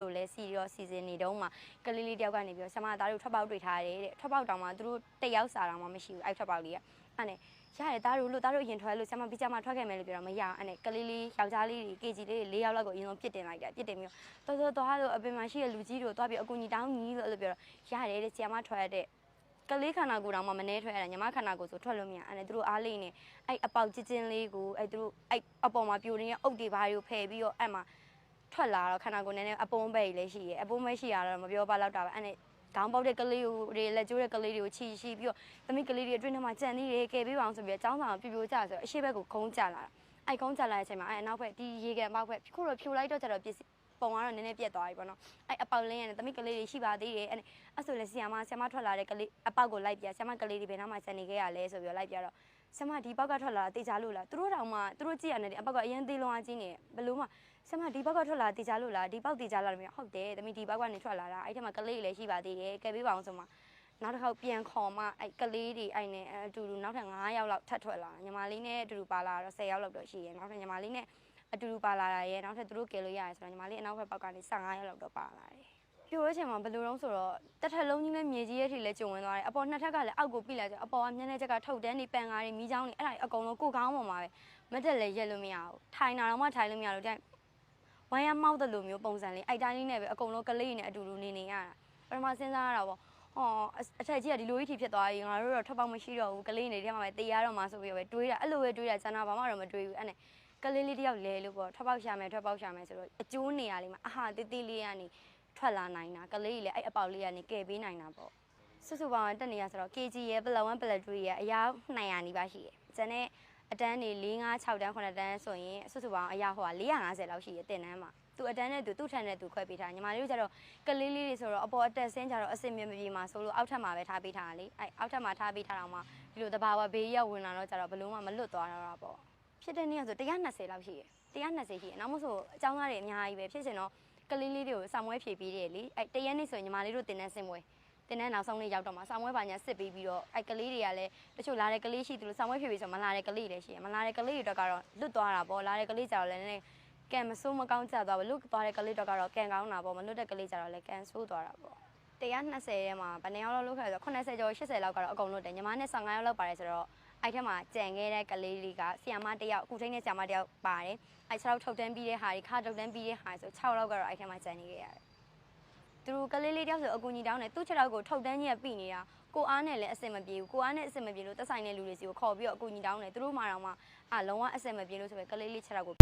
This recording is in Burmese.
လိုလဲစီရောစီစဉ်နေတုန်းမှာကလေးလေးတယောက်ကနေပြီးတော့ဆမသားတို့ထွက်ပေါက်တွေ့ထားတယ်တဲ့ထွက်ပေါက်တောင်မှသူတို့တယောက်စာတောင်မှမရှိဘူးအဲ့ထွက်ပေါက်လေးကအဲ့နဲ့ရတယ်သားတို့အရင်ထွက်လို့ဆမပြီးကြမှာထွက်ခဲ့မယ်လို့ပြောတော့မရအဲ့နဲ့ကလေးလေးယောက်ျားလေးတွေ KG လေးတွေ၄ယောက်လောက်ကိုအရင်ဆုံးပြစ်တင်လိုက်တာပြစ်တင်ပြီးတော့တော်သွားလို့အပင်မှာရှိတဲ့လူကြီးတို့သွားပြီးအကူကြီးတောင်းကြီးလို့အဲ့လိုပြောတော့ရတယ်တဲ့ဆရာမထွက်ရတဲ့ကလေးခန္ဓာကိုယ်တောင်မှမနှဲထွက်ရတာညီမခန္ဓာကိုယ်ဆိုထွက်လို့မရအဲ့နဲ့သူတို့အားလေးနဲ့အဲ့အပေါက်ချင်းလေးကိုအဲ့သူတို့အဲ့အပေါ်မှာပြိုနေတဲ့အုပ်တွေဘာတွေကိုဖယ်ပြီးတော့အဲ့မှာထွက်လာတော့ခန္ဓာကိုယ်နည်းနည်းအပုံးပဲလေးရှိရဲ့အပုံးပဲရှိရတော့မပြောပါတော့တာပဲအဲ့နဲ့ခေါင်းပေါက်တဲ့ကလေးတွေလက်ကျိုးတဲ့ကလေးတွေကိုချီရှိပြီးတော့သမီးကလေးတွေအတွင်းထဲမှာကြံသေးတယ်ကဲပေးပါအောင်ဆိုပြီးတော့ចောင်းဆောင်ပြပြကြဆိုတော့အရှိဘက်ကိုခုံးကြလာတာအဲ့ခုံးကြလာတဲ့အချိန်မှာအဲ့အနောက်ဘက်ဒီရေကန်ပေါက်ဘက်ခုတော့ဖြိုလိုက်တော့ကျတော့ပစ္စည်းပုံကတော့နည်းနည်းပြက်သွားပြီပေါ့နော်အဲ့အပေါက်လင်းရဲ့သမီးကလေးတွေရှိပါသေးတယ်အဲ့ဆိုလဲဆီယမထွက်လာတဲ့ကလေးအပေါက်ကိုလိုက်ပြဆီယမကလေးတွေဘယ်နောက်မှဆက်နေခဲ့ရလဲဆိုပြီးတော့လိုက်ပြတော့ဆမဒီဘောက်ကထွက်လာတာတေချာလို့လားသူတို့တောင်မှသူတို့ကြည့်ရတယ်အပေါက်ကအရင်သေးလုံးအချင်းနေဘလို့မှဆမဒီဘောက်ကထွက်လာတေချာလို့လားဒီဘောက်တေချာလာတယ်ဟုတ်တယ်သမီးဒီဘောက်ကနေထွက်လာတာအဲ့ထက်မှကလေးတွေလည်းရှိပါသေးတယ်ကဲပေးပါအောင်ဆိုမှနောက်တစ်ခေါက်ပြန်ခေါ်မှအဲ့ကလေးတွေအဲ့နဲ့အတူတူနောက်ထပ်9ယောက်လောက်ထပ်ထွက်လာညီမလေးနဲ့အတူတူပါလာတော့10ယောက်လောက်တော့ရှိရယ်နောက်ထပ်ညီမလေးနဲ့အတူတူပါလာတာရဲ့နောက်ထပ်သူတို့ကယ်လို့ရတယ်ဆိုတော့ညီမလေးအနောက်ဘက်ပေါက်ကနေ15ယောက်လောက်တော့ပါလာတယ်ပြိုတဲ့အချိန်မှာဘယ်လိုတော့ဆိုတော့တစ်ထက်လုံးကြီးနဲ့မြေကြီးရဲ့ထိလဲကျုံဝင်သွားတယ်အပေါ်နှစ်ထက်ကလည်းအောက်ကိုပြိလိုက်ဆိုအပေါ်ကမျက်နှာချက်ကထုတ်တန်းနေပန်ကားတွေမီးချောင်းတွေအဲ့ဒါအကုန်လုံးကိုကောင်းပေါ်မှာပဲမတက်လဲရက်လို့မရဘူးထိုင်တာတော့မှထိုင်လို့မရလို့တဲ့ဝိုင်းရမောက်တဲ့လိုမျိုးပုံစံလေးအဲ့တိုင်းလေးနဲ့ပဲအကုန်လုံးကလေးနဲ့အတူတူနေရတာပထမစဉ်းစားရတာပေါ့အထက်ကြီးကဒီလိုကြီးထိဖြစ်သွားပြီငါတို့တော့ထွက်ပေါက်မရှိတော့ဘူးကလေးနေထဲမှာပဲတေးရတော့မှဆိုပြီးတော့ပဲတွေးတာအဲ့လိုပဲတွေးတာကျန်တာဘာမှတော့မတွေးဘူးအဲ့နဲ့ကလေးလေးတယောက်လဲလို့ပေါ့ထွက်ပေါက်ရှာမယ်ဆိုတော့အကျိုးနေရလေးမှာအဟာတေးသေးလေးကနေထွက်လာနိုင်တာကလေးကြီးလည်းအဲ့အပေါက်လေးကနေကယ်ပေးနိုင်တာပေါ့စုစုပေါင်းတက်နေရဆိုတော့ KG ရဲ့ Plan 1 Plan 2ရဲ့အရာ200နီးပါးရှိတယ်ကျန်တဲ့အတန်းတွေ4 5 6တန်း9တန်းဆိုရင်စုစုပေါင်းအရာဟိုက450လောက်ရှိတယ်တင်တန်းမှာသူအတန်းနဲ့သူထန်နဲ့သူခွဲပေးထားညီမလေးတို့ကျတော့ကလေးလေးတွေဆိုတော့အပေါ်အတက်ဆင်းကြတော့အစင်မြမပြေမှာဆိုလို့အောက်ထပ်မှာပဲထားပေးထားတာလေအဲ့အောက်ထပ်မှာထားပေးထားတော့မှဒီလိုတဘာဝဘေးရောက်ဝင်လာတော့ကျတော့ဘလုံးမှမလွတ်သွားတော့တာပေါ့ဖြစ်တဲ့နေ့ကဆို120လောက်ရှိတယ်120ရှိတယ်နောက်မို့ဆိုအကြောင်းသားတွေအများကြီးပဲဖြစ်စင်တော့ကလေးလေးတွေကိုစာမွဲဖြည့်ပြီးတယ်လေအဲ့တရက်နေ့ဆိုရင်ညီမလေးတို့တင်တဲ့ဆင်မွဲတင်တဲ့နောက်ဆုံးနေ့ရောက်တော့မှစာမွဲပါညာစစ်ပြီးတော့အဲ့ကလေးတွေကလည်းတချို့လာတဲ့ကလေးရှိသလိုစာမွဲဖြည့်ပြီးဆိုမလာတဲ့ကလေးတွေရှိတယ်မလာတဲ့ကလေးတွေတော့ကတော့လွတ်သွားတာပေါ့လာတဲ့ကလေးကြတော့လည်းနည်းနည်းကံမဆိုးမကောင်းကြသွားဘူးလွတ်သွားတဲ့ကလေးတော့ကတော့ကံကောင်းတာပေါ့မလွတ်တဲ့ကလေးကြတော့လည်းကံဆိုးသွားတာပေါ့120ထဲမှာဘယ်နှယောက်လောက်လုပ်ခဲ့ဆို80ကျော်80လောက်ကတော့အကုန်လွတ်တယ်ညီမနဲ့15ယောက်လောက်ပါတယ်ဆိုတော့အဲ့ထက်မှာကြံခဲ့တဲ့ကလေးတွေကဆီယာမတယောက်အခုထိန်းတဲ့ဆီယာမတယောက်ပါတယ်အဲ့6ထုတ်တန်းပြီးတဲ့ဟာတွေခါထုတ်တန်းပြီးတဲ့ဟာဆို6လောက်ကတော့အဲ့ထက်မှာကြံနေခဲ့ရတယ်သူတို့ကလေးလေးတယောက်ဆိုအကူကြီးတောင်းတယ်သူ့6လောက်ကိုထုတ်တန်းကြီးကပြီးနေတာကိုအားနဲ့လည်းအစင်မပြေဘူးကိုအားနဲ့အစင်မပြေလို့တက်ဆိုင်တဲ့လူတွေစီကိုခေါ်ပြီးတော့အကူကြီးတောင်းတယ်သူတို့မှတော့မှလုံးဝအစင်မပြေလို့ဆိုပဲကလေးလေး6လောက်ကို